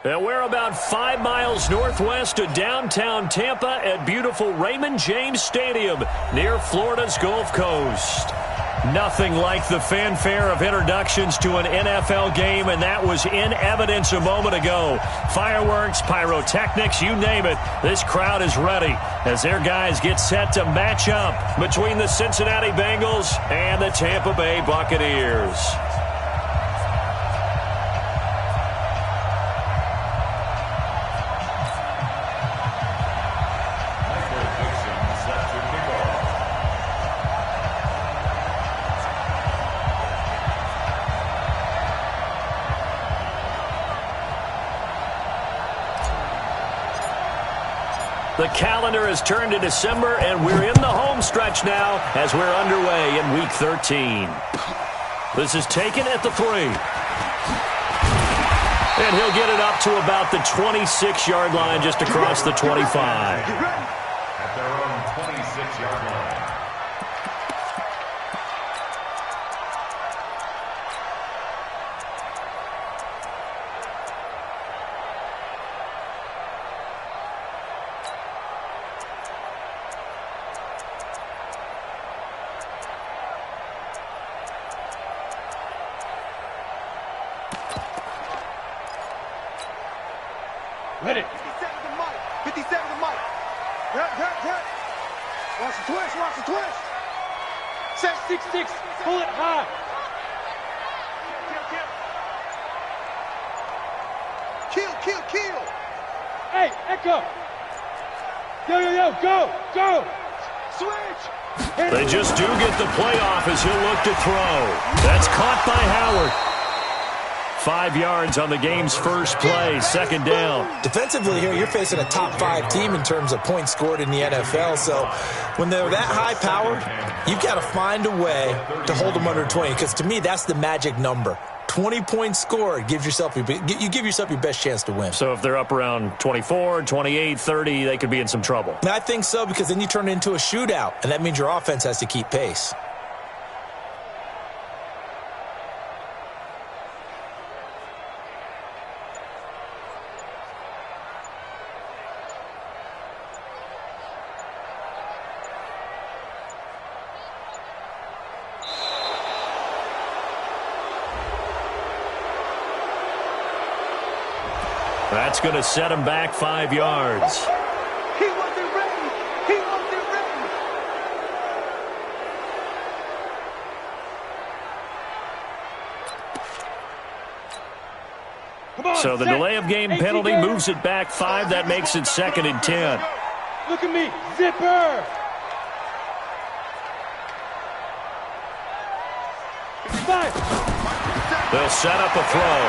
And we're about 5 miles northwest of downtown Tampa at beautiful Raymond James Stadium near Florida's Gulf Coast. Nothing like the fanfare of introductions to an NFL game, and that was in evidence a moment ago. Fireworks, pyrotechnics, you name it. This crowd is ready as their guys get set to match up between the Cincinnati Bengals and the Tampa Bay Buccaneers. The calendar has turned to December, and we're in the home stretch now as we're underway in Week 13. This is taken at the 3. And he'll get it up to about the 26-yard line, just across the 25. At their own 26-yard line. Ready. 57 to Mike. 57 to Mike. Hurt. Watch the twist. Set 6-6. Pull it high. Kill. Hey, Echo. Yo, go. Switch. They just do get the playoff as he'll look to throw. That's caught by Howard. 5 yards on the game's first play, second down. Defensively here, you're facing a top-5 team in terms of points scored in the NFL. So when they're that high-powered, you've got to find a way to hold them under 20. Because to me, that's the magic number. 20 points scored, you give yourself your best chance to win. So if they're up around 24, 28, 30, they could be in some trouble. And I think so, because then you turn it into a shootout, and that means your offense has to keep pace. That's going to set him back 5 yards. He wasn't ready. Come on, So the delay of game penalty moves it back 5. That makes it 2nd and 10. Look at me. Zipper. They'll set up a throw.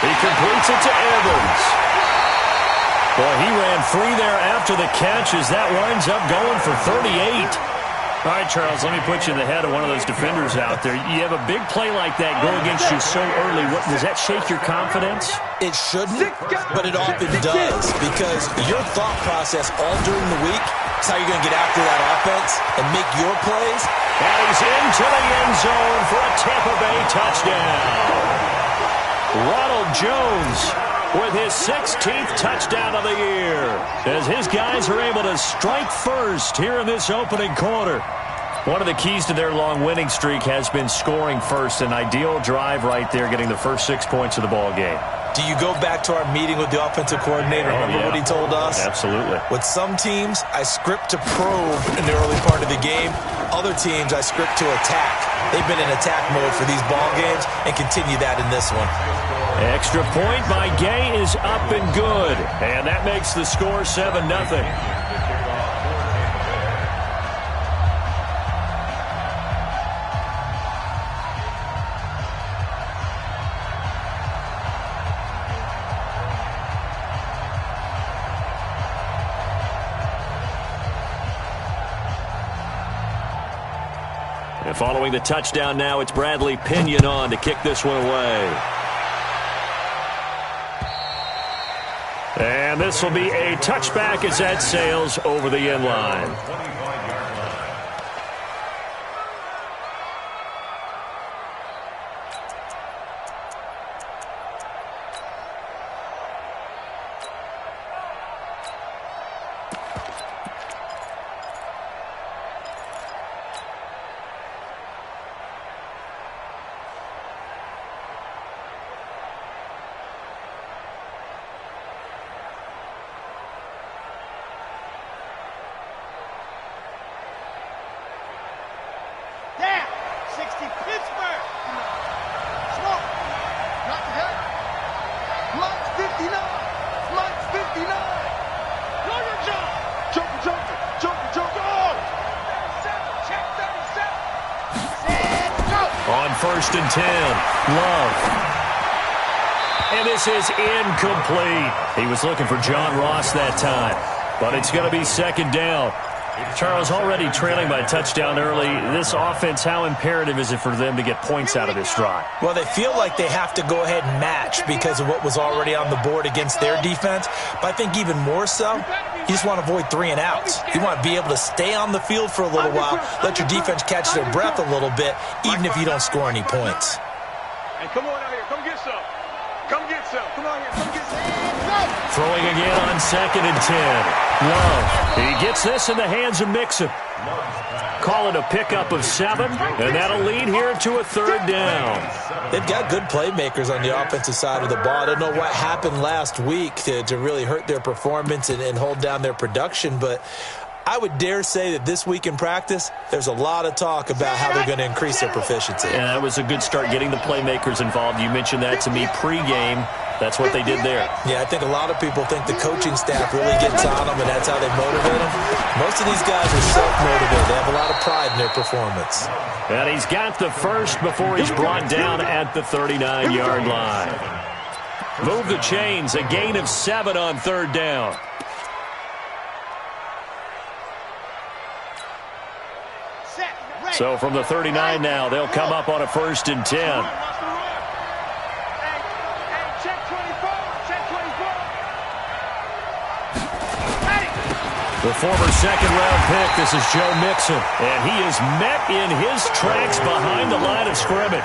He completes it to Evans. Boy, he ran free there after the catch as that winds up going for 38. All right, Charles, let me put you in the head of one of those defenders out there. You have a big play like that go against you so early. Does that shake your confidence? It shouldn't, but it often does, because your thought process all during the week is how you're going to get after that offense and make your plays. And he's into the end zone for a Tampa Bay touchdown. Ronald Jones with his 16th touchdown of the year as his guys are able to strike first here in this opening quarter. One of the keys to their long winning streak has been scoring first. An ideal drive right there, getting the first 6 points of the ball game. Do you go back to our meeting with the offensive coordinator? Remember what he told us? Absolutely. With some teams, I script to probe in the early part of the game. Other teams, I script to attack. They've been in attack mode for these ball games and continue that in this one. Extra point by Gay is up and good. And that makes the score 7-0. And following the touchdown now, it's Bradley Pinion on to kick this one away. And this will be a touchback as that sails over the end line. On 1st and 10, Love. And this is incomplete. He was looking for John Ross that time, but it's going to be 2nd down. Charles, already trailing by a touchdown early. This offense, how imperative is it for them to get points out of this drive? Well, they feel like they have to go ahead and match because of what was already on the board against their defense. But I think even more so, you just want to avoid 3 and outs. You want to be able to stay on the field for a little while, let your defense catch their breath a little bit, even if you don't score any points. Hey, come on out here. Come get some. Come get some. Come on here. Come get some. Throwing again on 2nd and 10. Love. He gets this in the hands of Mixon. Call it a pickup of 7, and that'll lead here to a 3rd down. They've got good playmakers on the offensive side of the ball. I don't know what happened last week to really hurt their performance and hold down their production, but I would dare say that this week in practice, there's a lot of talk about how they're going to increase their proficiency. Yeah, that was a good start getting the playmakers involved. You mentioned that to me pregame. That's what they did there. Yeah, I think a lot of people think the coaching staff really gets on them, and that's how they motivate them. Most of these guys are self-motivated. They have a lot of pride in their performance. And he's got the first before he's brought down at the 39-yard line. Move the chains, a gain of 7 on 3rd down. So from the 39 now, they'll come up on a 1st and 10. The former 2nd-round pick, this is Joe Mixon, and he is met in his tracks behind the line of scrimmage.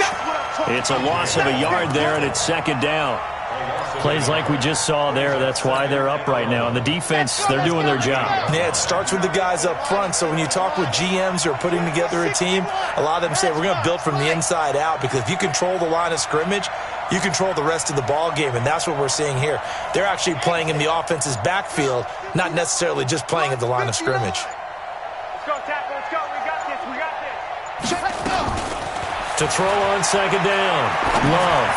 It's a loss of a yard there, and it's 2nd down. Plays like we just saw there, that's why they're up right now. And the defense, they're doing their job. Yeah, it starts with the guys up front. So when you talk with GMs who are putting together a team, a lot of them say we're going to build from the inside out, because if you control the line of scrimmage, you control the rest of the ball game, and that's what we're seeing here. They're actually playing in the offense's backfield, not necessarily just playing at the line of scrimmage. Let's go, tackle. Let's go. We got this. We got this. To throw on 2nd down, Love.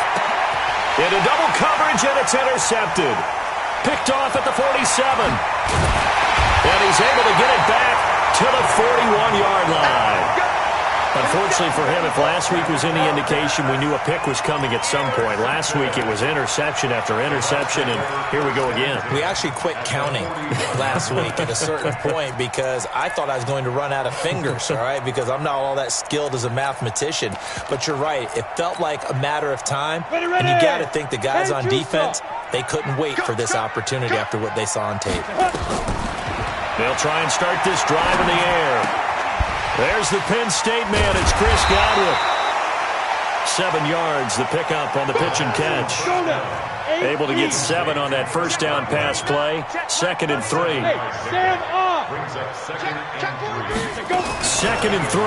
Into double coverage, and it's intercepted. Picked off at the 47. And he's able to get it back to the 41-yard line. Unfortunately for him, if last week was any indication, we knew a pick was coming at some point. Last week it was interception after interception, and here we go again. We actually quit counting last week at a certain point because I thought I was going to run out of fingers, all right, because I'm not all that skilled as a mathematician. But you're right. It felt like a matter of time, and you got to think the guys on defense, they couldn't wait for this opportunity after what they saw on tape. They'll try and start this drive in the air. There's the Penn State man. It's Chris Godwin. 7 yards, the pickup on the pitch and catch. Able to get 7 on that 1st down pass play. 2nd and 3. 2nd and 3.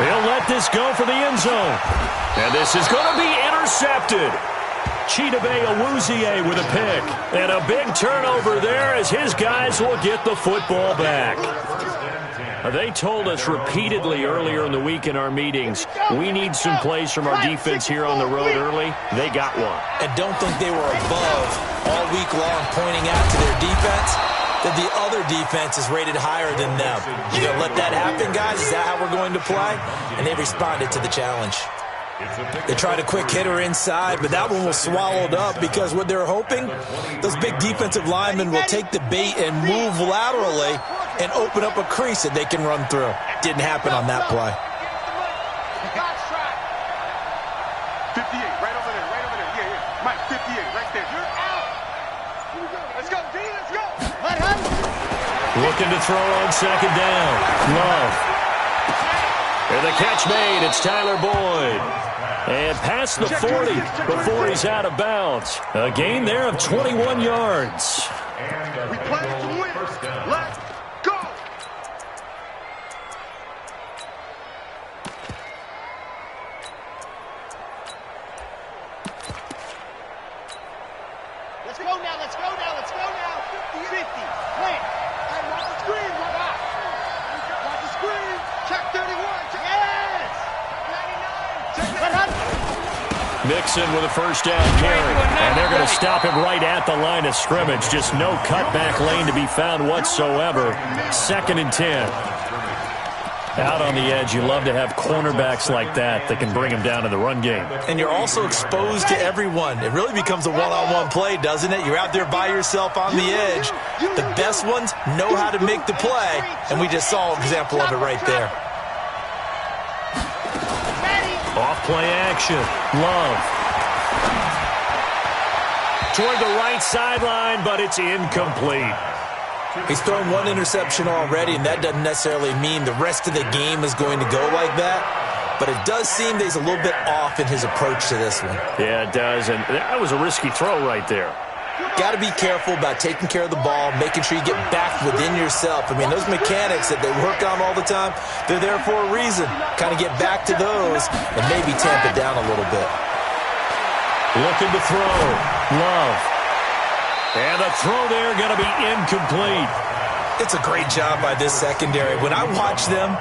He'll let this go for the end zone. And this is going to be intercepted. Chidobe Awuzie with a pick. And a big turnover there as his guys will get the football back. They told us repeatedly earlier in the week in our meetings, we need some plays from our defense here on the road early. They got one. And don't think they were above all week long pointing out to their defense that the other defense is rated higher than them. You gonna let that happen, guys? Is that how we're going to play? And they responded to the challenge. They tried a quick hitter inside, but that one was swallowed up because what they're hoping, those big defensive linemen will take the bait and move laterally and open up a crease that they can run through. Didn't happen on that play. 58, right over there, right over there. Yeah. Mike, 58, right there. You're out. Let's go, D, let's go. Looking to throw on 2nd down. Love. And the catch made. It's Tyler Boyd. And past the 40 before he's out of bounds. A gain there of 21 yards. We play to win. Let's go. Let's go now, let's go now, let's go now. 50, wait. Hey, watch the screen, watch. Watch the screen. Check 31. Check Yes. 99. Mixon with a 1st down carry. And they're going to stop him right at the line of scrimmage. Just no cutback lane to be found whatsoever. 2nd and 10. Out on the edge, you love to have cornerbacks like that can bring them down in the run game. And you're also exposed to everyone. It really becomes a one-on-one play, doesn't it? You're out there by yourself on the edge. The best ones know how to make the play, and we just saw an example of it right there. Off-play action. Love. Toward the right sideline, but it's incomplete. He's thrown one interception already, and that doesn't necessarily mean the rest of the game is going to go like that. But it does seem that he's a little bit off in his approach to this one. Yeah, it does, and that was a risky throw right there. Got to be careful about taking care of the ball, making sure you get back within yourself. I mean, those mechanics that they work on all the time, they're there for a reason. Kind of get back to those and maybe tamp it down a little bit. Looking to throw. Love. And the throw there going to be incomplete. It's a great job by this secondary. When I watch them,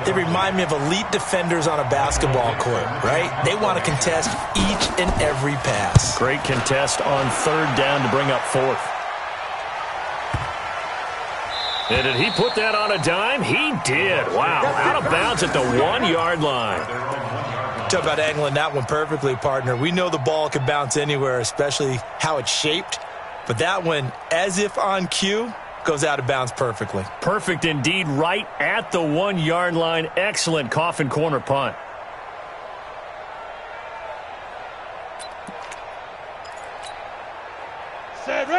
they remind me of elite defenders on a basketball court, right? They want to contest each and every pass. Great contest on third down to bring up fourth. And did he put that on a dime? He did. Wow. Out of bounds at the 1-yard line. Talk about angling that one perfectly, partner. We know the ball can bounce anywhere, especially how it's shaped. But that one, as if on cue, goes out of bounds perfectly. Perfect indeed, right at the 1-yard line. Excellent coffin corner punt.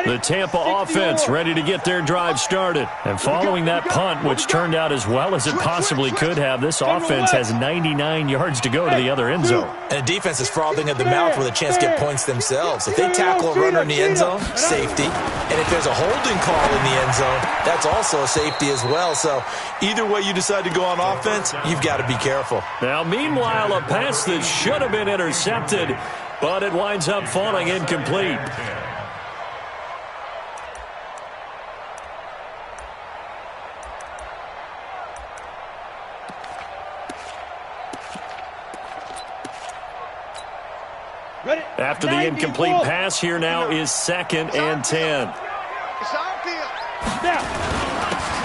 The Tampa offense ready to get their drive started. And following that punt, which turned out as well as it possibly could have, this offense has 99 yards to go to the other end zone. And the defense is frothing at the mouth with a chance to get points themselves. If they tackle a runner in the end zone, safety. And if there's a holding call in the end zone, that's also a safety as well. So either way you decide to go on offense, you've got to be careful. Now, meanwhile, a pass that should have been intercepted, but it winds up falling incomplete. After the incomplete pass, here now is 2nd and 10.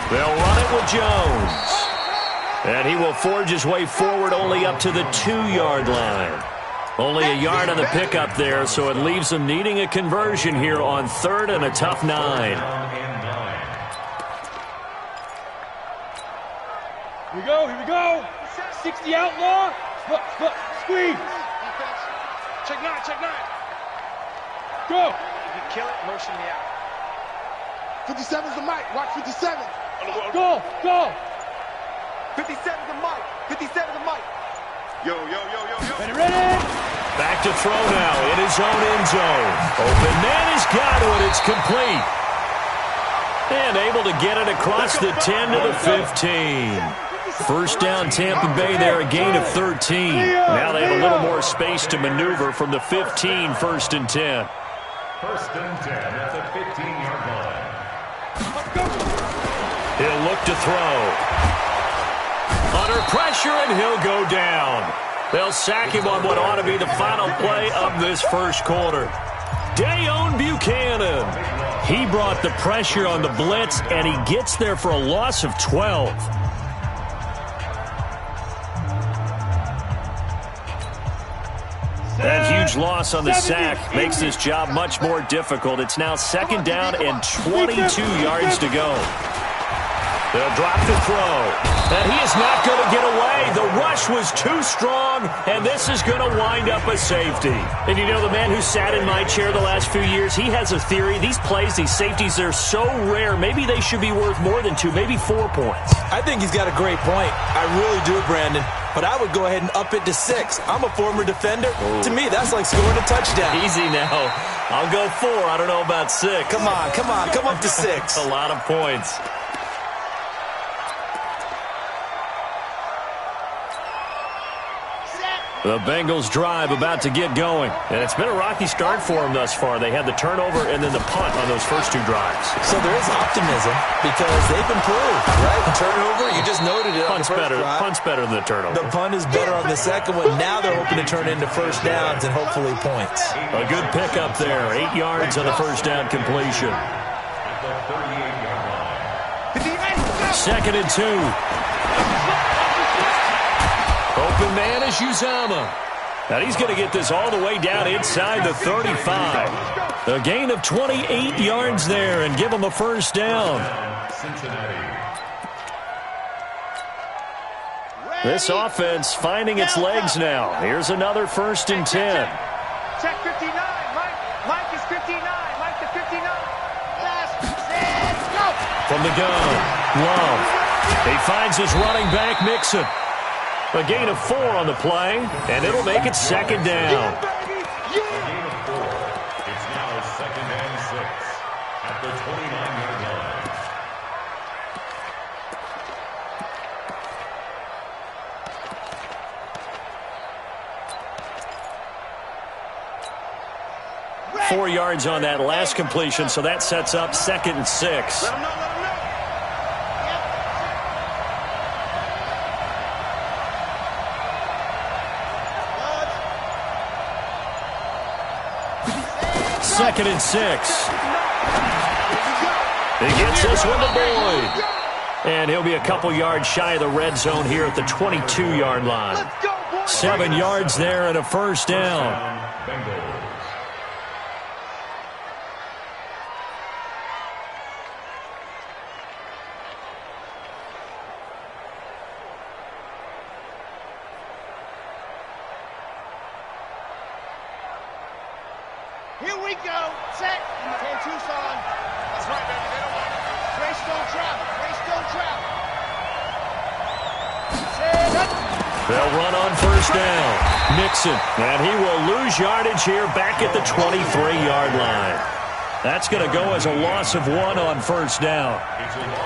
They'll run it with Jones. And he will forge his way forward only up to the 2-yard line. Only a yard on the pickup there, so it leaves them needing a conversion here on 3rd and a tough 9. Here we go. 60 outlaw. Squeeze. Check 9. Go. If you kill it, motion me out. 57's the mic. Watch 57. Go. 57's the mic. 57's the mic. Yo. Ready. Back to throw now in his own end zone. Open man has got it. It's complete. And able to get it across the 10 to the 15. First down, Tampa Bay there, a gain of 13. Now they have a little more space to maneuver from the 15, 1st and 10. 1st and 10 at the 15-yard line. He'll look to throw. Under pressure, and he'll go down. They'll sack him on what ought to be the final play of this first quarter. Dayon Buchanan. He brought the pressure on the blitz, and he gets there for a loss of 12. That huge loss on the sack makes this job much more difficult. It's now 2nd down and 22 yards to go. They'll drop the throw. And he is not going to get away. The rush was too strong, and this is going to wind up a safety. And you know, the man who sat in my chair the last few years, he has a theory. These plays, these safeties, they're so rare. Maybe they should be worth more than 2, maybe 4 points. I think he's got a great point. I really do, Brandon. But I would go ahead and up it to 6. I'm a former defender. Ooh. To me, that's like scoring a touchdown. Easy now. I'll go 4. I don't know about 6. Come on. Come up to 6. A lot of points. The Bengals drive about to get going. And it's been a rocky start for them thus far. They had the turnover and then the punt on those first 2 drives. So there is optimism because they've improved, right? The turnover, you just noted it. Punt's better. Punt's better than the turnover. The punt is better on the second one. Now they're hoping to turn into first downs and hopefully points. A good pickup there. 8 yards on the first down completion. 2nd and 2. open man is Uzama. And he's going to get this all the way down inside the 35. A gain of 28 yards there and give him a first down. This offense finding its legs now. Here's another 1st and 10. Check 59. Mike is 59. Mike to 59. Fast. Let's go. From the gun, Love. He finds his running back, Mixon. A gain of 4 on the play, and it'll make it 2nd down. Gain of 4. It's now 2nd and 6 at the 29-yard line. Right. 4 yards on that last completion, so that sets up 2nd and 6. Let him know, let him know. Second and 6. He gets this one to Boyd. And he'll be a couple yards shy of the red zone here at the 22-yard line. 7 yards there and a first down. Here we go. Set. 10 Tucson. That's right, baby. They don't want it. Race don't travel. Race don't travel. Set. They'll run on first down. Mixon. And he will lose yardage here back at the 23-yard line. That's going to go as a loss of 1 on first down.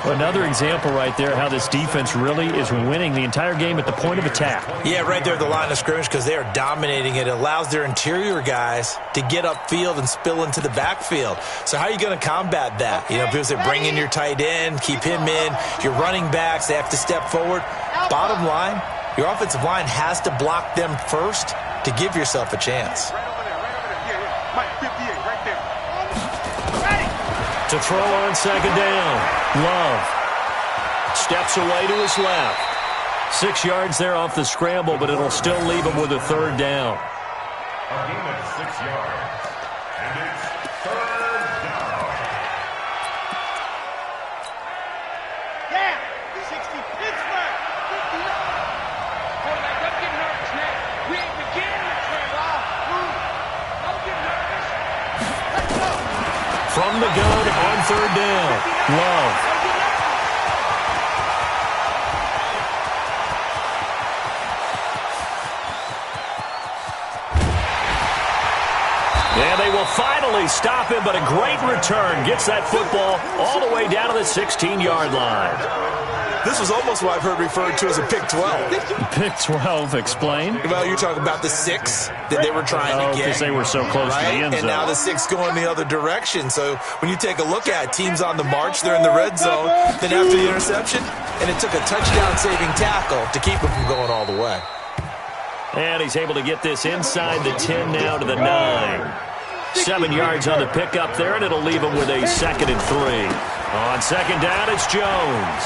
Another example right there how this defense really is winning the entire game at the point of attack. Yeah, right there at the line of scrimmage because they are dominating it. It allows their interior guys to get upfield and spill into the backfield. So how are you going to combat that? You know, people say bring in your tight end, keep him in. Your running backs, they have to step forward. Bottom line, your offensive line has to block them first to give yourself a chance. Right over there, right over there. Yeah. Mike, 58, right there. To throw on second down. Love steps away to his left. 6 yards there off the scramble, but it'll still leave him with a third down. A gain of 6 yards. And it's 3rd down. Yeah. 60 Pittsburgh. 59. Quarterback, don't get nervous, man. We ain't beginning to train. Don't get nervous. Let's go. From the gun on third down. Love. And they will finally stop him, but a great return. Gets that football all the way down to the 16-yard line. This was almost what I've heard referred to as a pick 12. Pick 12, explain. Well, you're talking about the 6 that they were trying to get. Because they were so close to the end zone. And now the 6 going the other direction. So when you take a look at it, teams on the march, they're in the red zone. Then after the interception, and it took a touchdown-saving tackle to keep them from going all the way. And he's able to get this inside the 10 now to the 9. 7 yards on the pickup there, and it'll leave him with a 2nd and 3. On second down, it's Jones.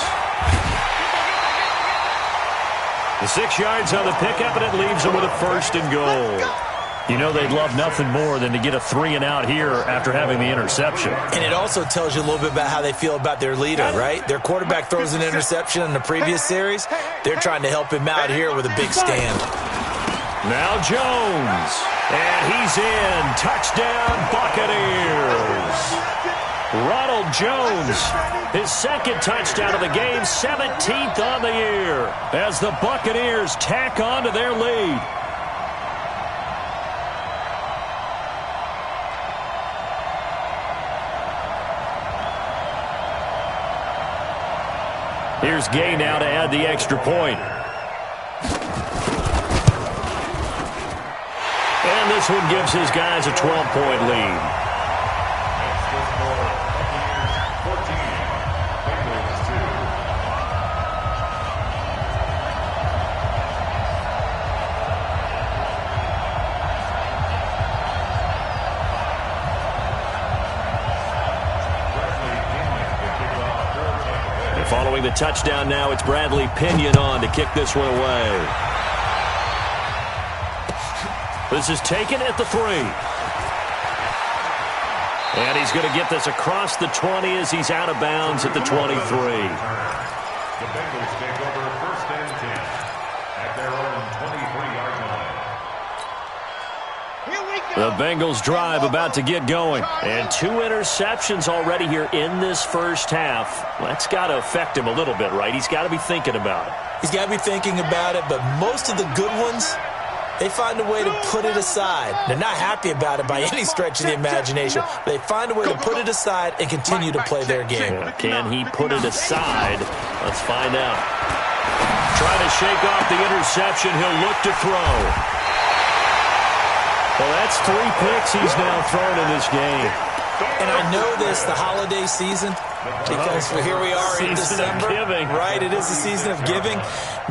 The 6 yards on the pickup, and it leaves him with a 1st and goal. You know they'd love nothing more than to get a 3 and out here after having the interception. And it also tells you a little bit about how they feel about their leader, right? Their quarterback throws an interception in the previous series. They're trying to help him out here with a big stand. Now Jones. And he's in. Touchdown, Buccaneers. Ronald Jones, his 2nd touchdown of the game, 17th on the year, as the Buccaneers tack on to their lead. Here's Gay now to add the extra point. And this one gives his guys a 12-point lead. Following the touchdown now, it's Bradley Pinion on to kick this one away. This is taken at the 3. And he's going to get this across the 20 as he's out of bounds at the 23. The Bengals take over first and 10 at their own 23-yard line. Here we go. The Bengals drive about to get going. And 2 interceptions already here in this first half. That's got to affect him a little bit, right? He's got to be thinking about it. He's got to be thinking about it, but most of the good ones, they find a way to put it aside. They're not happy about it by any stretch of the imagination. They find a way to put it aside and continue to play their game. Yeah, can he put it aside? Let's find out. Trying to shake off the interception. He'll look to throw. Well, that's 3 picks he's now thrown in this game. And I know this, the holiday season, because here we are in December. Right, it is the season of giving.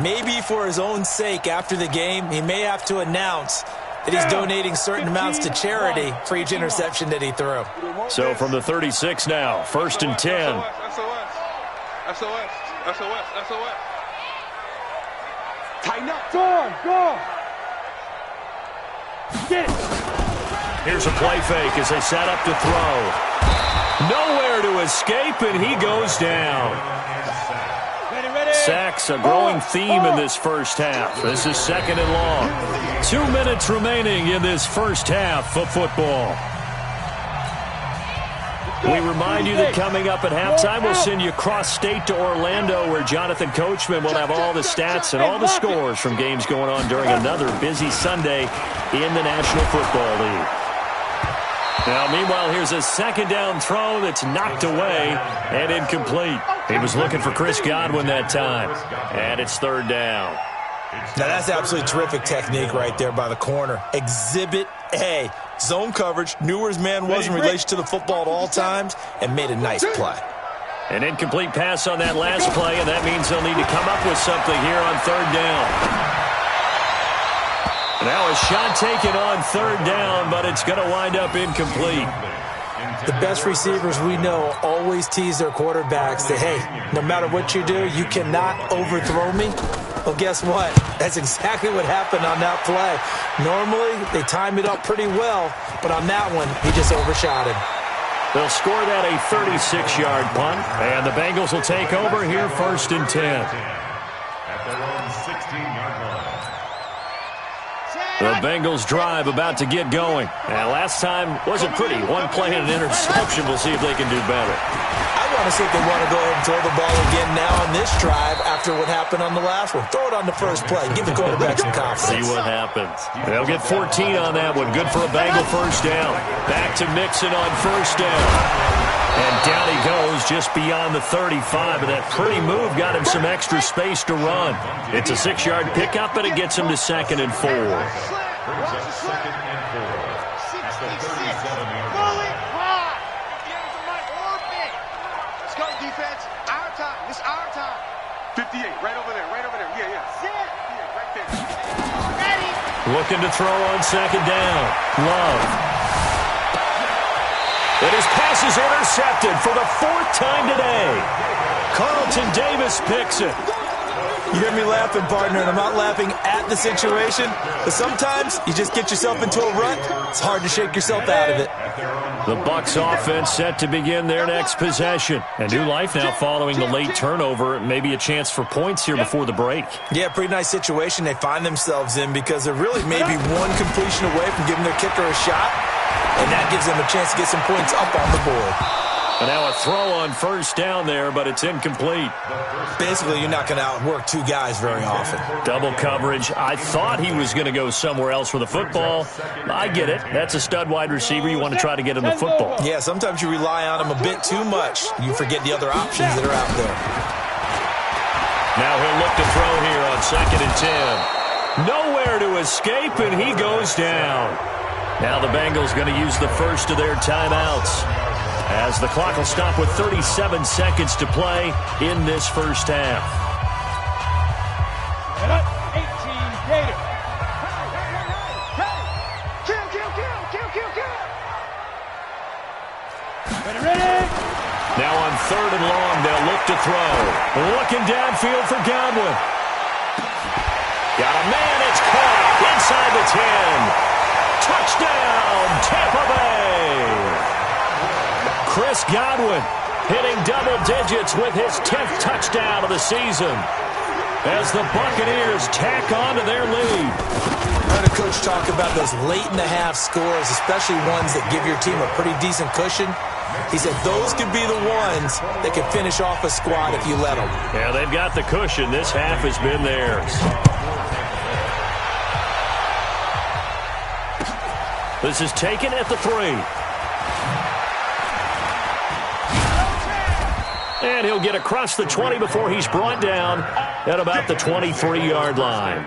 Maybe for his own sake, after the game, he may have to announce that he's donating certain amounts to charity for each interception that he threw. So from the 36 now, first and 10. SOS. Tighten up. Go. Get it. Here's a play fake as they set up to throw. Nowhere to escape, and he goes down. Ready. Sacks, a growing theme in this first half. This is second and long. 2 minutes remaining in this first half of football. We remind you that coming up at halftime, we'll send you cross-state to Orlando, where Jonathan Coachman will have all the stats and all the scores from games going on during another busy Sunday in the National Football League. Now, meanwhile, here's a second down throw that's knocked away and incomplete. He was looking for Chris Godwin that time, and it's third down. Now, that's absolutely terrific technique right there by the corner. Exhibit A. Zone coverage, knew where his man was in relation to the football at all times, and made a nice play. An incomplete pass on that last play, and that means they'll need to come up with something here on third down. Now a shot taken on third down, but it's going to wind up incomplete. The best receivers we know always tease their quarterbacks that, hey, no matter what you do, you cannot overthrow me. Well, guess what? That's exactly what happened on that play. Normally, they time it up pretty well, but on that one, he just overshot him. They'll score that a 36-yard punt, and the Bengals will take over here first and 10. At their own 16-yard line. The Bengals drive about to get going. And last time wasn't pretty. One play and an interception. We'll see if they can do better. I want to see if they want to go ahead and throw the ball again now on this drive after what happened on the last one. Throw it on the first play. Give the quarterback some confidence. See what happens. They'll get 14 on that one. Good for a Bengal first down. Back to Mixon on first down. And down he goes just beyond the 35. And that pretty move got him some extra space to run. It's a 6-yard pickup, and it gets him to second and 4. Brings up second and 4 at the 37-yard line. Let's go, defense. Our time. This our time. 58, right over there. Yeah. Sit. Yeah, right there. Ready. Looking to throw on second down. Love. And his pass is intercepted for the 4th time today. Carlton Davis picks it. You hear me laughing, partner, and I'm not laughing at the situation, but sometimes you just get yourself into a rut. It's hard to shake yourself out of it. The Bucs offense set to begin their next possession. A new life now following the late turnover. Maybe a chance for points here before the break. Yeah, pretty nice situation they find themselves in because they're really maybe one completion away from giving their kicker a shot, and that gives them a chance to get some points up on the board. And now a throw on first down there, but it's incomplete. Basically, you're not going to outwork 2 guys very often. Double coverage. I thought he was going to go somewhere else for the football. I get it. That's a stud wide receiver. You want to try to get him the football. Yeah, sometimes you rely on him a bit too much. You forget the other options that are out there. Now he'll look to throw here on second and 10. Nowhere to escape, and he goes down. Now the Bengals going to use the first of their timeouts, as the clock will stop with 37 seconds to play in this first half. 18 Gator. Kill. Ready. Now on third and long, they'll look to throw. Looking downfield for Godwin. Got a man, it's caught inside the 10. Touchdown, Tampa Bay! Chris Godwin hitting double digits with his 10th touchdown of the season as the Buccaneers tack on to their lead. I heard a coach talk about those late-in-the-half scores, especially ones that give your team a pretty decent cushion. He said those could be the ones that can finish off a squad if you let them. Yeah, they've got the cushion. This half has been theirs. This is taken at the 3. And he'll get across the 20 before he's brought down at about the 23-yard line.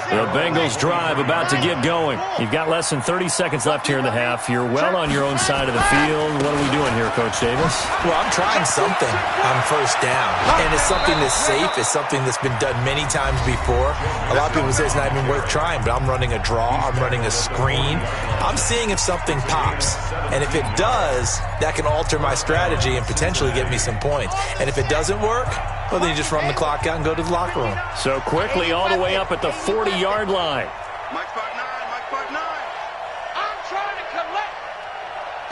The Bengals drive about to get going. You've got less than 30 seconds left here in the half. You're well on your own side of the field. What are we doing here, Coach Davis? Well, I'm trying something on first down. And it's something that's safe. It's something that's been done many times before. A lot of people say it's not even worth trying, but I'm running a draw. I'm running a screen. I'm seeing if something pops. And if it does, that can alter my strategy and potentially get me some points. And if it doesn't work, well, then you just run the clock out and go to the locker room. So quickly all the way up at the 40-yard line. Mike 5'9", Mike 5'9". I'm trying to collect.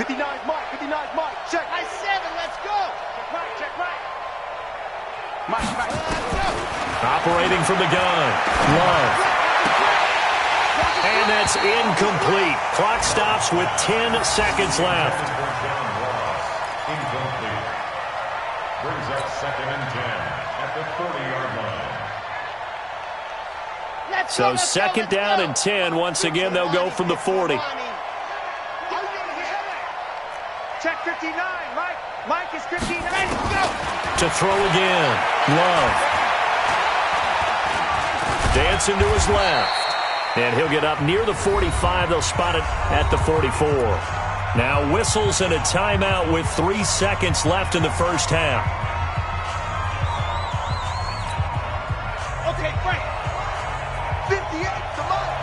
59's Mike, 59's Mike. Check. I 7, let's go. Check right. Mike, Mike. Let's go. Operating from the gun. Love. And that's incomplete. Clock stops with 10 seconds left. Incomplete. Brings up 2nd and 10 at the 40-yard line. So 2nd down and 10. Once again, they'll go from the 40. Check 59, Mike. Mike is 59. Let's go. To throw again. Love. Dancing to his left. And he'll get up near the 45. They'll spot it at the 44. Now whistles and a timeout with 3 seconds left in the first half. Okay, Frank. 58 to Mike.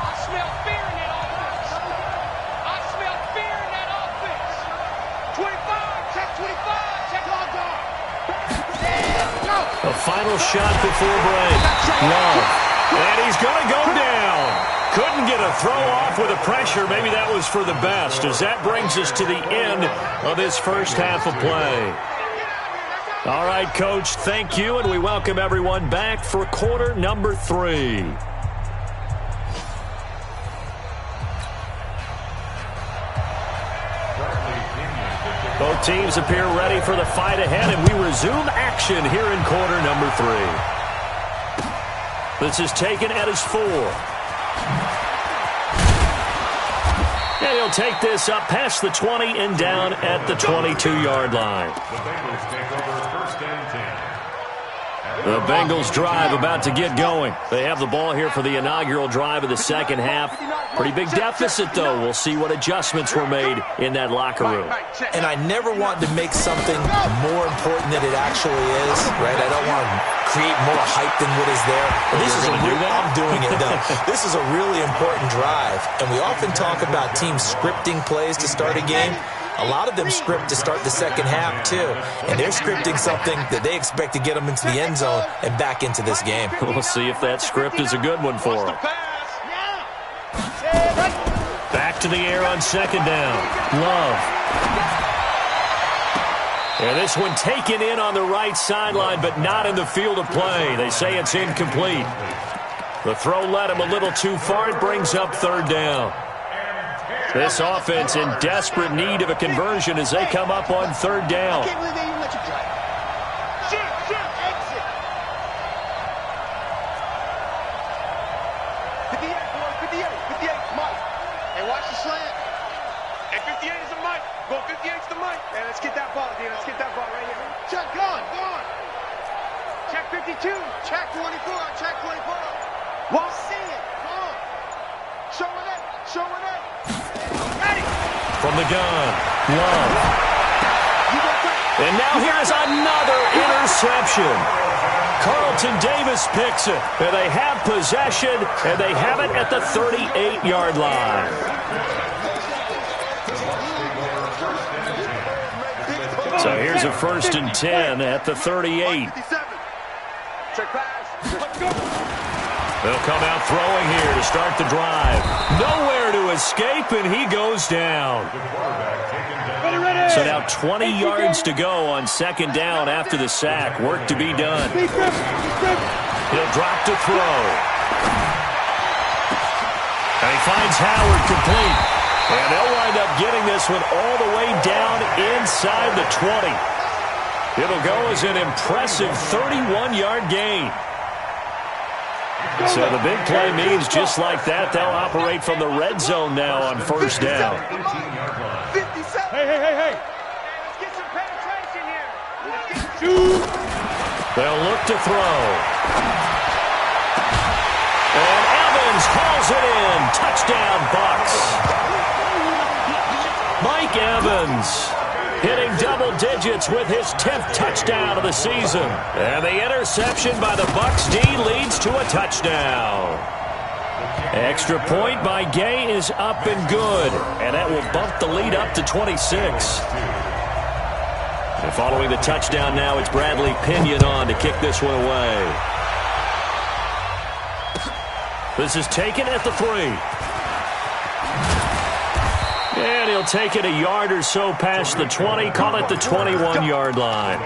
I smell fear in that offense. I smell fear in that offense. 25, check 25, check all guard. Go. A final shot before break. Love. And he's going to go down. Couldn't get a throw off with the pressure. Maybe that was for the best, as that brings us to the end of this first half of play. All right, Coach, thank you, and we welcome everyone back for quarter number 3. Both teams appear ready for the fight ahead, and we resume action here in quarter number 3. This is taken at his 4. And he'll take this up past the 20 and down at the 22-yard line. The Bengals take over 1st and 10. The Bengals drive about to get going. They have the ball here for the inaugural drive of the second half. Pretty big deficit, though. We'll see what adjustments were made in that locker room. And I never want to make something more important than it actually is, right? I don't want to create more hype than what is there. But this is I'm doing it, though. This is a really important drive. And we often talk about teams scripting plays to start a game. A lot of them script to start the second half, too. And they're scripting something that they expect to get them into the end zone and back into this game. We'll see if that script is a good one for them. Back to the air on 2nd down. Love. And this one taken in on the right sideline, but not in the field of play. They say it's incomplete. The throw led him a little too far. It brings up 3rd down. This offense in desperate need of a conversion as they come up on 3rd down. I can't believe they even let you drive. Shoot, exit. 58, boys, 58, Mike. Hey, watch the slant. Hey, 58 is the Mike. Go 58's the Mike. Hey, let's get that ball, dude. Let's get that ball right here. Check, go on. Check 52, check 24, check 24. What? See it, come on. Show it up. From the gun, Love. And now here's another interception. Carlton Davis picks it. And they have possession, and they have it at the 38-yard line. So here's a 1st and 10 at the 38. Check pass. Let's go. They'll come out throwing here to start the drive. Nowhere to escape, and he goes down. So now 20 yards to go on second down after the sack. Work to be done. He'll drop to throw. And he finds Howard complete. And they'll wind up getting this one all the way down inside the 20. It'll go as an impressive 31-yard gain. So the big play means just like that, they'll operate from the red zone now on first down. Hey. Let's get some penetration here. They'll look to throw. And Evans hauls it in. Touchdown, Bucs. Mike Evans hitting double digits with his 10th touchdown of the season. And the interception by the Bucs D leads to a touchdown. Extra point by Gay is up and good. And that will bump the lead up to 26. And following the touchdown now, it's Bradley Pinion on to kick this one away. This is taken at the 3. And he'll take it a yard or so past the 20. Call it the 21-yard line.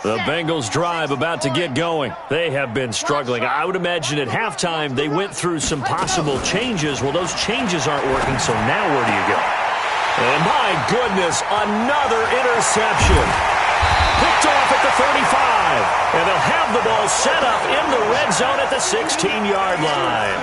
The Bengals drive about to get going. They have been struggling. I would imagine at halftime they went through some possible changes. Well, those changes aren't working, so now where do you go? And my goodness, another interception. Picked off at the 35. And they'll have the ball set up in the red zone at the 16-yard line.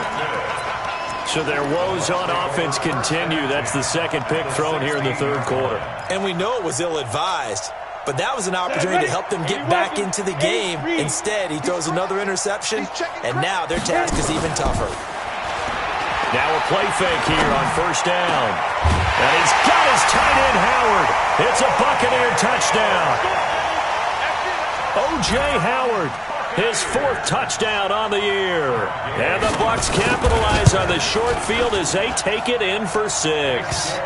So their woes on offense continue. That's the second pick thrown here in the third quarter. And we know it was ill-advised. But that was an opportunity to help them get back into the game. Instead, he throws another interception, and now their task is even tougher. Now a play fake here on first down. And he's got his tight end, Howard. It's a Buccaneer touchdown. O.J. Howard, his 4th touchdown on the year. And the Bucs capitalize on the short field as they take it in for 6.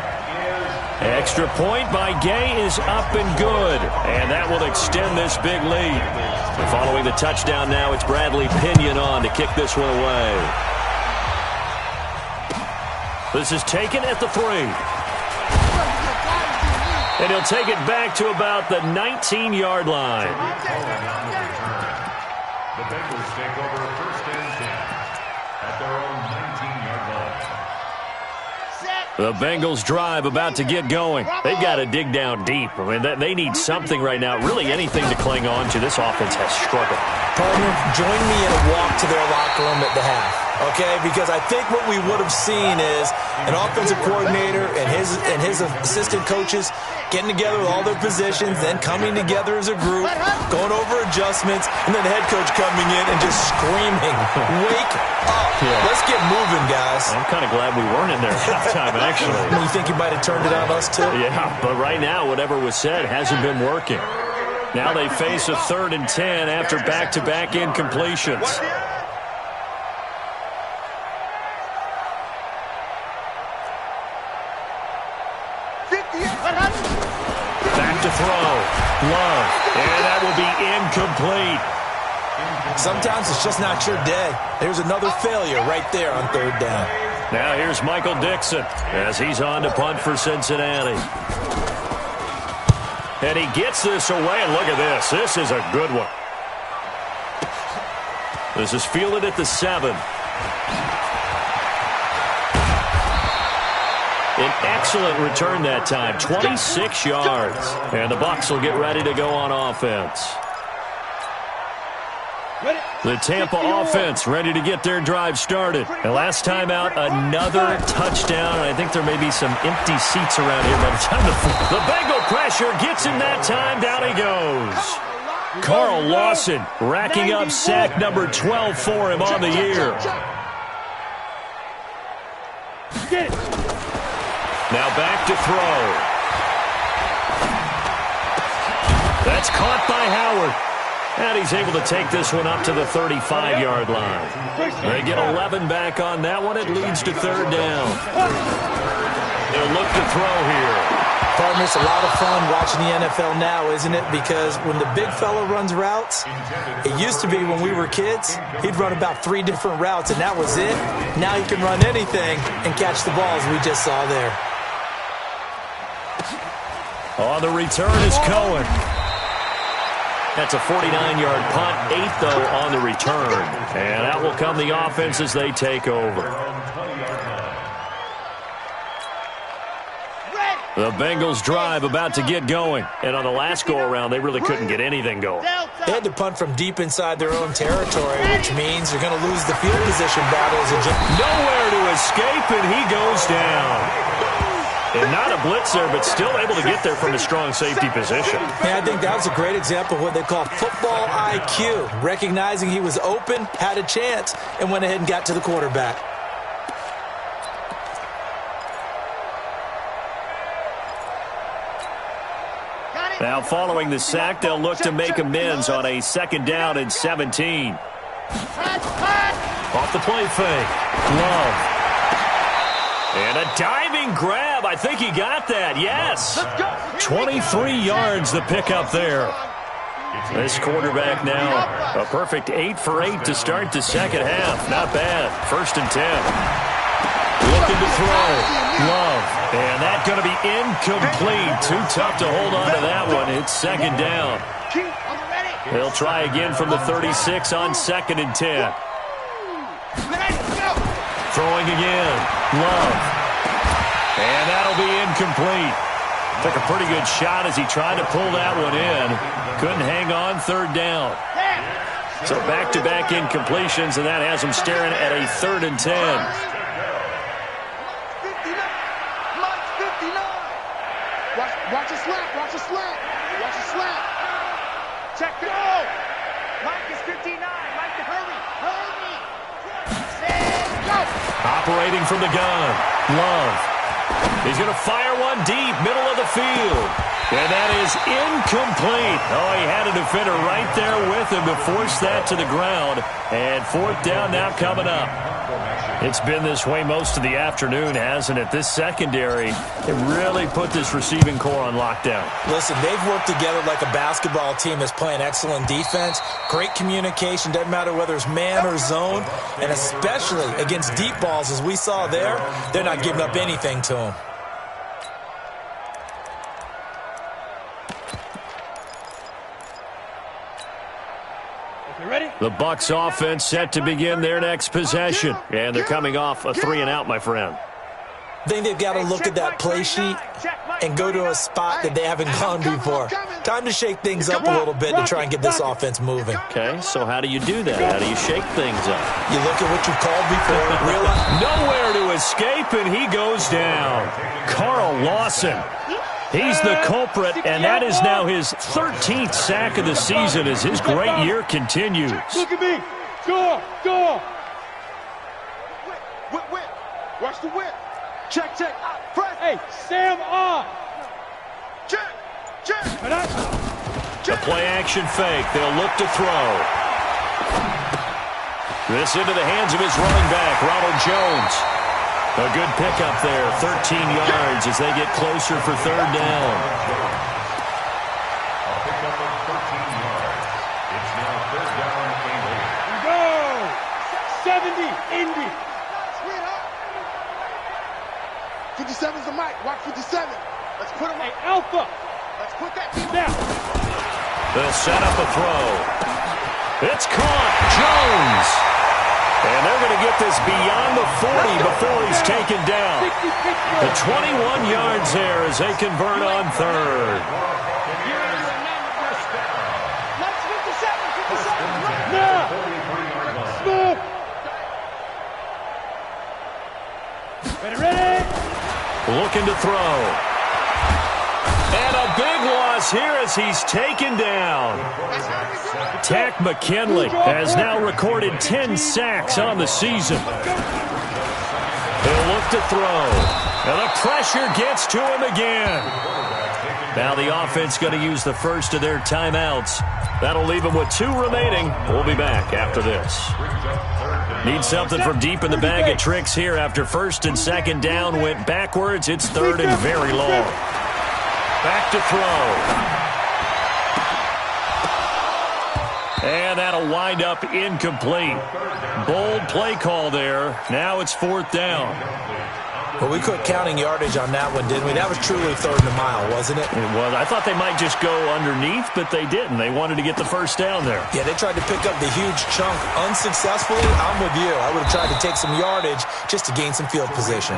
Extra point by Gay is up and good. And that will extend this big lead. And following the touchdown now, it's Bradley Pinion on to kick this one away. This is taken at the 3. And he'll take it back to about the 19-yard line. The Bengals take over first and 10 at their own 19-yard line. The Bengals drive about to get going. They've got to dig down deep. I mean, they need something right now, really anything to cling on to. This offense has struggled. Partner, join me in a walk to their locker room at the half, okay? Because I think what we would have seen is an offensive coordinator and his assistant coaches getting together with all their positions, then coming together as a group, going over adjustments, and then the head coach coming in and just screaming, "Wake up. Yeah. Let's get moving, guys." I'm kind of glad we weren't in there at halftime, actually. You think you might have turned it on us, too? Yeah, but right now, whatever was said hasn't been working. Now they face a 3rd and 10 after back-to-back incompletions. Back to throw. Love. And that will be incomplete. Sometimes it's just not your day. There's another failure right there on 3rd down. Now here's Michael Dixon as he's on to punt for Cincinnati. And he gets this away, and look at this. This is a good one. This is fielded at the 7. An excellent return that time, 26 yards. And the Bucs will get ready to go on offense. The Tampa offense ready to get their drive started. And last time out, another touchdown. I think there may be some empty seats around here by the time the Bengal pressure gets him that time. Down he goes. Carl Lawson racking up sack number 12 for him on the year. Now back to throw. That's caught by Howard. And he's able to take this one up to the 35-yard line. They get 11 back on that one. It leads to 3rd down. They'll look to throw here. Partner, it's a lot of fun watching the NFL now, isn't it? Because when the big fella runs routes, it used to be when we were kids, he'd run about 3 different routes, and that was it. Now he can run anything and catch the balls we just saw there. On the return is Cohen. That's a 49-yard punt, 8 though on the return. And out will come the offense as they take over. The Bengals drive about to get going. And on the last go-around, they really couldn't get anything going. They had to punt from deep inside their own territory, which means they're going to lose the field position battles. Nowhere to escape, and he goes down. And not a blitz there, but still able to get there from a strong safety position. Yeah, I think that was a great example of what they call football IQ. Recognizing he was open, had a chance, and went ahead and got to the quarterback. Now following the sack, they'll look to make amends on a 2nd down and 17. Off the play fake. Love. And a diving grab. I think he got that. Yes. 23 yards the pickup there. This quarterback now a perfect 8 for 8 to start the second half. Not bad. 1st and 10. Looking to throw. Love. And that's going to be incomplete. Too tough to hold on to that one. It's 2nd down. They'll try again from the 36 on 2nd and 10. Throwing again. Love. And that'll be incomplete. Took a pretty good shot as he tried to pull that one in. Couldn't hang on 3rd down. So back-to-back incompletions, and that has him staring at a 3rd and 10. Watch a slap. Watch a slap. Watch a slap. Check go. Mike is 59. Mike to hurry. Hurry. Go. Operating from the gun. Love. He's going to fire one deep, middle of the field. And that is incomplete. Oh, he had a defender right there with him to force that to the ground. And 4th down now coming up. It's been this way most of the afternoon, hasn't it? This secondary, it really put this receiving core on lockdown. Listen, they've worked together like a basketball team that's playing excellent defense. Great communication, doesn't matter whether it's man or zone. And especially against deep balls, as we saw there, they're not giving up anything to them. The Bucs offense set to begin their next possession. And they're coming off a 3-and-out, my friend. I think they've got to look at that play sheet and go to a spot that they haven't gone before. Time to shake things up a little bit to try and get this offense moving. Okay, so how do you do that? How do you shake things up? You look at what you've called before. Nowhere to escape, and he goes down. Carl Lawson. He's the culprit, and that is now his 13th sack of the season as his great year continues. Look at me. Go. Whip. Watch the whip. Check. Press. Hey, Sam on. Check. The play-action fake. They'll look to throw. This into the hands of his running back, Ronald Jones. A good pickup there, 13 yards as they get closer for 3rd down. A pickup of 13 yards. It's now 3rd down and 8. Go. 70, Indy. 57's the mic. Watch 57. Let's put him. Hey, Alpha. Let's put that team down. They'll set up a throw. It's caught. Jones. And they're going to get this beyond the 40 before he's taken down. The 21 yards there as they convert on 3rd. Let's 57. Now. Smooth. Ready. Looking to throw. And a big loss here as he's taken down. Tack McKinley has now recorded 10 sacks on the season. He'll look to throw. And the pressure gets to him again. Now the offense going to use the first of their timeouts. That'll leave them with 2 remaining. We'll be back after this. Need something from deep in the bag of tricks here after first and second down went backwards. It's third and very long. Back to throw. And that'll wind up incomplete. Bold play call there. Now it's 4th down. Well, we quit counting yardage on that one, didn't we? That was truly third and a mile, wasn't it? It was. I thought they might just go underneath, but they didn't. They wanted to get the first down there. Yeah, they tried to pick up the huge chunk unsuccessfully. I'm with you. I would have tried to take some yardage just to gain some field position.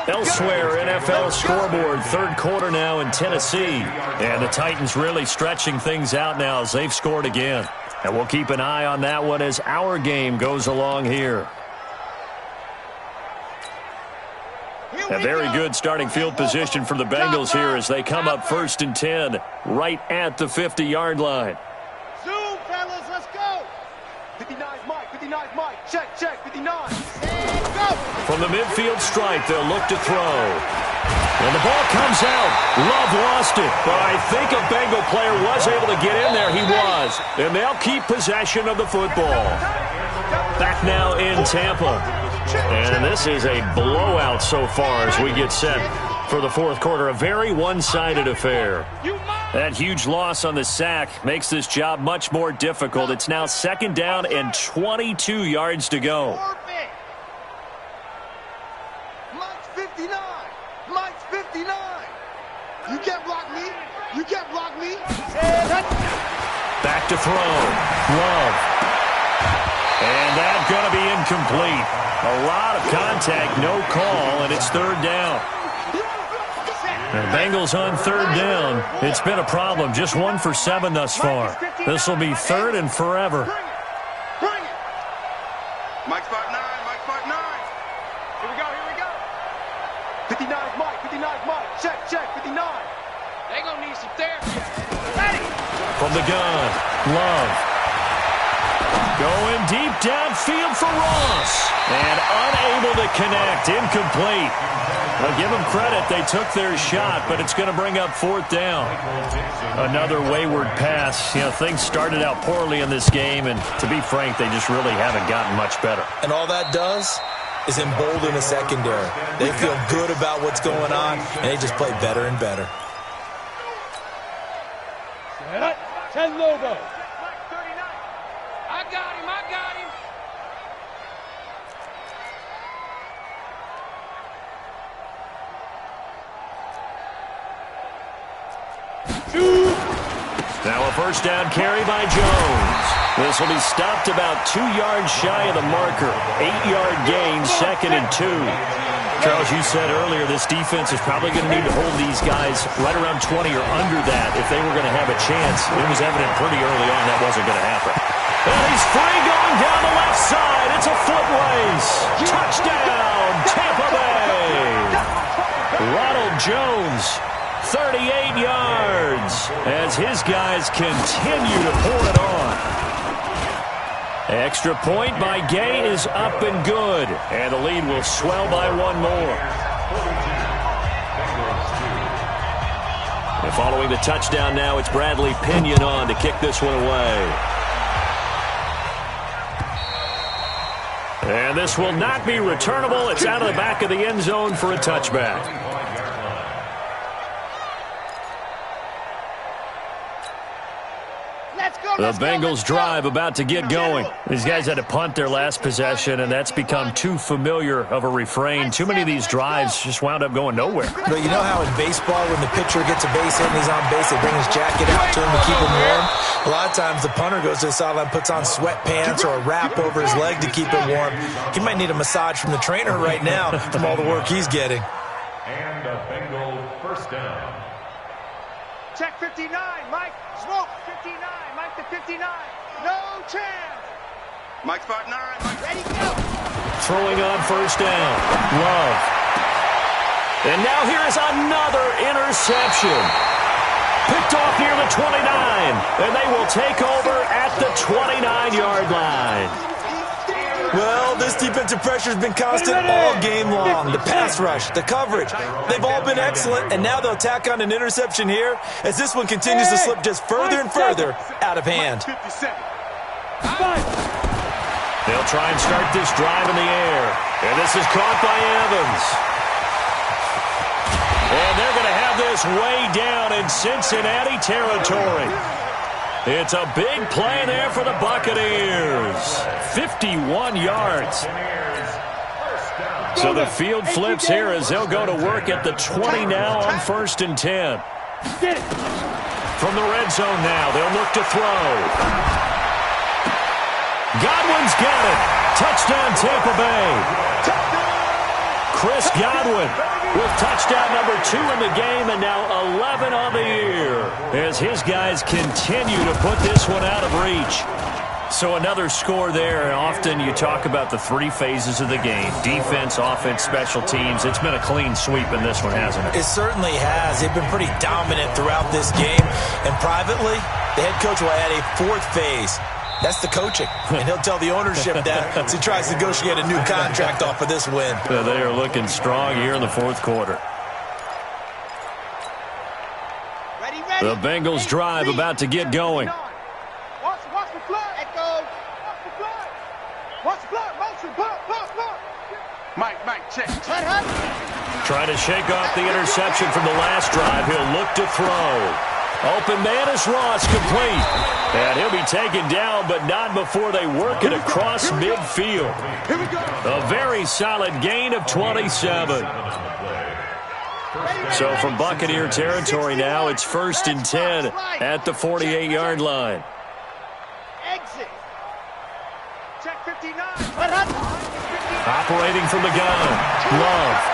Elsewhere, NFL scoreboard, third quarter now in Tennessee. And the Titans really stretching things out now as they've scored again. And we'll keep an eye on that one as our game goes along here. A very good starting field position for the Bengals here as they come up 1st and 10 right at the 50-yard line. Zoom, fellas, let's go. 59's Mike, 59's Mike. Check, 59. And go. From the midfield stripe, they'll look to throw. And the ball comes out. Love lost it, but I think a Bengal player was able to get in there. He was. And they'll keep possession of the football. Back now in Tampa. And this is a blowout so far as we get set for the 4th quarter. A very one-sided affair. That huge loss on the sack makes this job much more difficult. It's now 2nd down and 22 yards to go. Mike's 59. Mike's 59. You can't block me. You can't block me. Back to throw. Love. And that's going to be incomplete. A lot of contact, no call, and it's 3rd down. The Bengals on 3rd down. It's been a problem. Just 1 for 7 thus far. This will be 3rd and forever. Bring it. Mike's 5'9", Mike's 5'9". Here we go, here we go. 59's Mike, 59's Mike. Check, 59. They gonna need some therapy. Ready? From the gun, Love. Going deep downfield for Ross. And unable to connect. Incomplete. Well, give them credit. They took their shot, but it's going to bring up 4th down. Another wayward pass. You know, things started out poorly in this game, and to be frank, they just really haven't gotten much better. And all that does is embolden the secondary. They feel good about what's going on, and they just play better and better. 10 Lobo. I got him. Now a first down carry by Jones. This will be stopped about 2 yards shy of the marker. 8-yard gain, 2nd and 2. Charles, you said earlier this defense is probably going to need to hold these guys right around 20 or under that if they were going to have a chance. It was evident pretty early on that wasn't going to happen. And he's free going down the left side. It's a foot race. Touchdown, Tampa Bay. Ronald Jones, 38 yards as his guys continue to pour it on. Extra point by Gay is up and good, and the lead will swell by 1 more. And following the touchdown now, it's Bradley Pinion on to kick this one away. And this will not be returnable. It's out of the back of the end zone for a touchback. The Bengals drive about to get going. These guys had to punt their last possession, and that's become too familiar of a refrain. Too many of these drives just wound up going nowhere. But you know how in baseball, when the pitcher gets a base hit and he's on base, they bring his jacket out to him to keep him warm? A lot of times the punter goes to the sideline, puts on sweatpants or a wrap over his leg to keep it warm. He might need a massage from the trainer right now from all the work he's getting. And a Bengal first down. Check 59, Mike. Smoke 59, Mike to 59. No chance. Mike's 5'9", Mike. Ready, go. Throwing on first down. Love. And now here is another interception. Picked off near the 29. And they will take over at the 29-yard line. Well, this defensive pressure has been constant all game long. The pass rush, the coverage, they've all been excellent, and now they'll tack on an interception here as this one continues to slip just further and further out of hand. They'll try and start this drive in the air, and this is caught by Evans. And they're going to have this way down in Cincinnati territory. It's a big play there for the Buccaneers. 51 yards. So the field flips here as they'll go to work at the 20 now on 1st and 10. From the red zone now, they'll look to throw. Godwin's got it. Touchdown, Tampa Bay. Chris Godwin with touchdown number 2 in the game, and now 11 on the year as his guys continue to put this one out of reach. So another score there, and often you talk about the 3 phases of the game: defense, offense, special teams. It's been a clean sweep in this one, hasn't it? It certainly has. They've been pretty dominant throughout this game, and privately, the head coach will add a 4th phase. That's the coaching, and he'll tell the ownership that as he tries to negotiate a new contract off of this win. They are looking strong here in the 4th quarter. Ready. The Bengals drive about to get going. Watch the flood. Let go. Watch the flood. Watch the flood. Motion. Block. Mike, check. Trying to shake off the interception from the last drive. He'll look to throw. Open man is Ross, complete. And he'll be taken down, but not before they work it across midfield. A very solid gain of 27. So from Buccaneer territory now, it's 1st and 10 at the 48-yard line. Exit. Check 59. Operating from the gun. Love.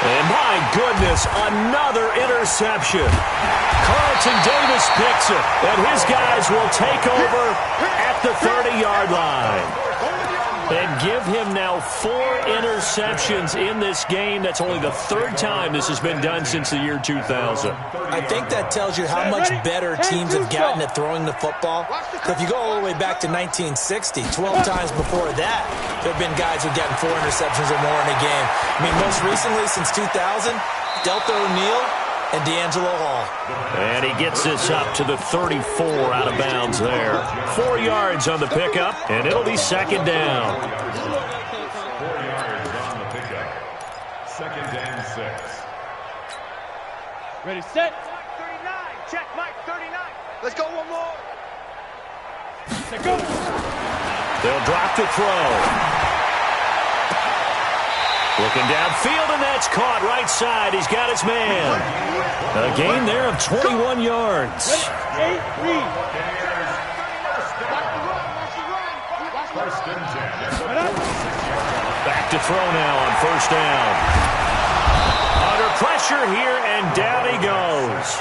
And my goodness, another interception. Carlton Davis picks it, and his guys will take over at the 30-yard line. And give him now 4 interceptions in this game. That's only the 3rd time this has been done since the year 2000. I think that tells you how much better teams have gotten at throwing the football. So if you go all the way back to 1960, 12 times before that, there have been guys who've gotten 4 interceptions or more in a game. I mean, most recently, since 2000, Delta O'Neal and D'Angelo Hall. And he gets this up to the 34 out of bounds there. 4 yards on the pickup, and it'll be 2nd down. 4 yards on the pickup. 2nd and 6. Ready, set. Mike 39. Check, Mike 39. Let's go one more. Let's go. They'll drop to throw. Looking downfield, and that's caught right side. He's got his man. A gain there of 21 yards. Back to throw now on 1st down. Under pressure here, and down he goes.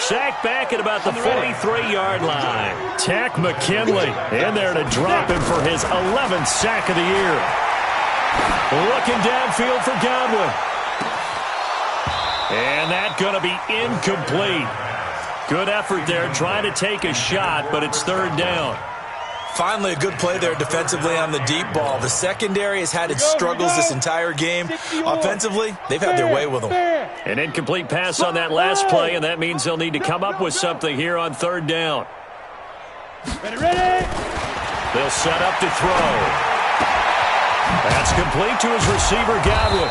Sacked back at about the 43-yard line. Tack McKinley in there to drop him for his 11th sack of the year. Looking downfield for Godwin. And that's going to be incomplete. Good effort there trying to take a shot, but it's 3rd down. Finally, a good play there defensively on the deep ball. The secondary has had its struggles this entire game. Offensively, they've had their way with them. An incomplete pass on that last play, and that means they'll need to come up with something here on 3rd down. Ready. They'll set up to throw. That's complete to his receiver, Godwin.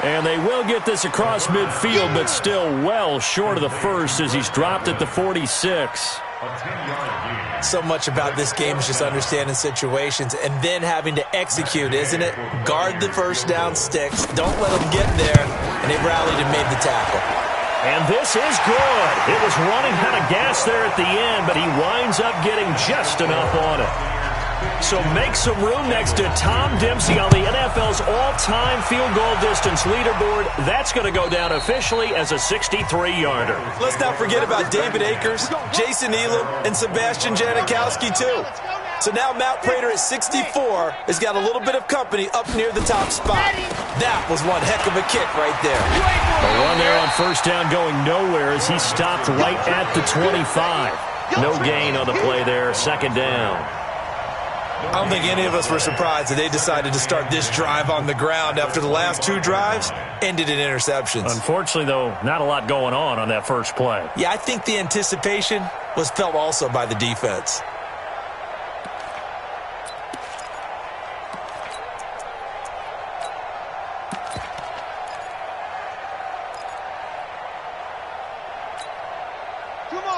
And they will get this across midfield, but still well short of the first as he's dropped at the 46. So much about this game is just understanding situations and then having to execute, isn't it? Guard the 1st down sticks. Don't let them get there. And they rallied and made the tackle. And this is good. It was running out of gas there at the end, but he winds up getting just enough on it. So make some room next to Tom Dempsey on the NFL's all-time field goal distance leaderboard. That's going to go down officially as a 63-yarder. Let's not forget about David Akers, Jason Elam, and Sebastian Janikowski, too. So now Matt Prater at 64 has got a little bit of company up near the top spot. That was one heck of a kick right there. A run there on 1st down going nowhere as he stopped right at the 25. No gain on the play there, 2nd down. I don't think any of us were surprised that they decided to start this drive on the ground after the last two drives ended in interceptions. Unfortunately, though, not a lot going on that first play. Yeah, I think the anticipation was felt also by the defense.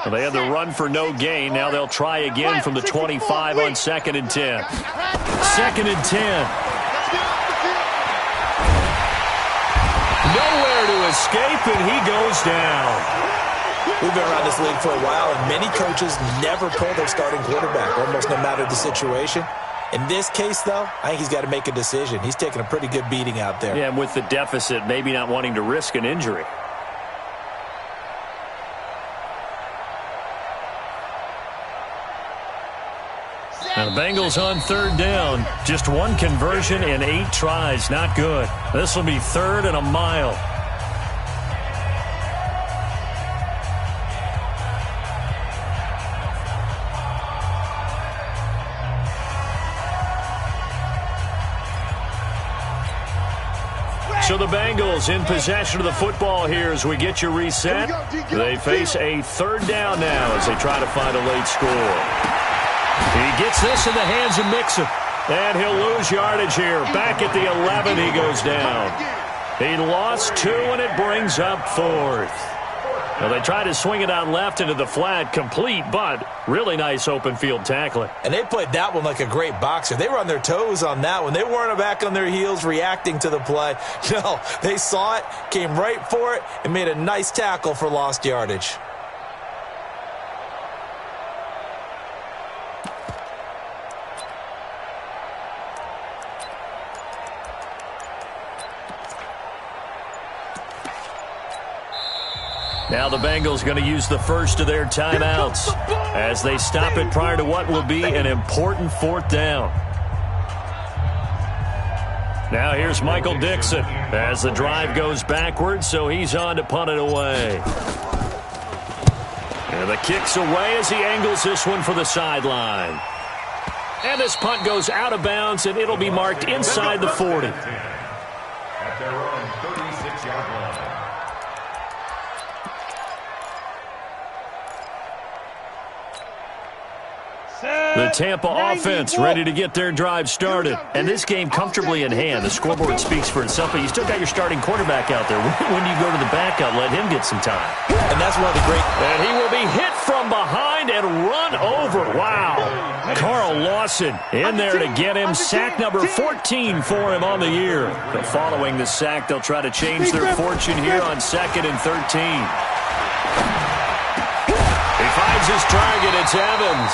Well, they had the run for no gain. Now they'll try again from the 25 on 2nd and 10. 2nd and 10. Nowhere to escape, and he goes down. We've been around this league for a while, and many coaches never pull their starting quarterback, almost no matter the situation. In this case, though, I think he's got to make a decision. He's taking a pretty good beating out there. Yeah, and with the deficit, maybe not wanting to risk an injury. Now the Bengals on 3rd down. Just one conversion in 8 tries. Not good. This will be 3rd and a mile. So the Bengals in possession of the football here as we get you reset. They face a 3rd down now as they try to find a late score. He gets this in the hands of Mixon. And he'll lose yardage here. Back at the 11, he goes down. He lost 2, and it brings up 4th. Now they try to swing it out left into the flat, complete, but really nice open field tackling. And they played that one like a great boxer. They were on their toes on that one. They weren't back on their heels reacting to the play. No, they saw it, came right for it, and made a nice tackle for lost yardage. Now the Bengals going to use the first of their timeouts as they stop it prior to what will be an important 4th down. Now here's Michael Dixon as the drive goes backwards, so he's on to punt it away. And the kick's away as he angles this one for the sideline. And this punt goes out of bounds, and it'll be marked inside the 40. At their own 36-yard line. The Tampa offense ready to get their drive started. And this game comfortably in hand. The scoreboard speaks for itself, but you still got your starting quarterback out there. When do you go to the backup? Let him get some time. And that's one of the great... And he will be hit from behind and run over. Wow. Carl Lawson in there to get him. Sack number 14 for him on the year. But following the sack, they'll try to change their fortune here on 2nd and 13. He finds his target. It's Evans.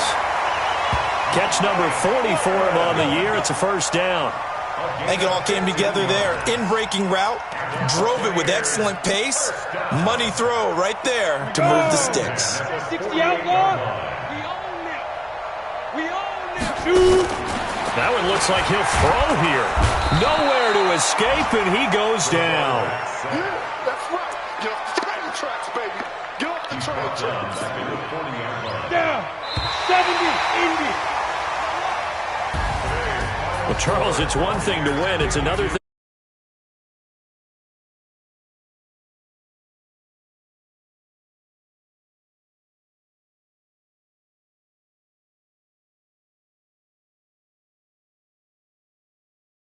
Catch number 40 for him on the year. It's a 1st down. I think it all came together there. In-breaking route, drove it with excellent pace. Money throw right there to move the sticks. 60 outlaw. We own them. That one looks like he'll throw here. Nowhere to escape, and he goes down. Yeah, that's right. Get off the train tracks, baby. Get off the train tracks. Down. 70. Indy. Well, Charles, it's one thing to win. It's another thing.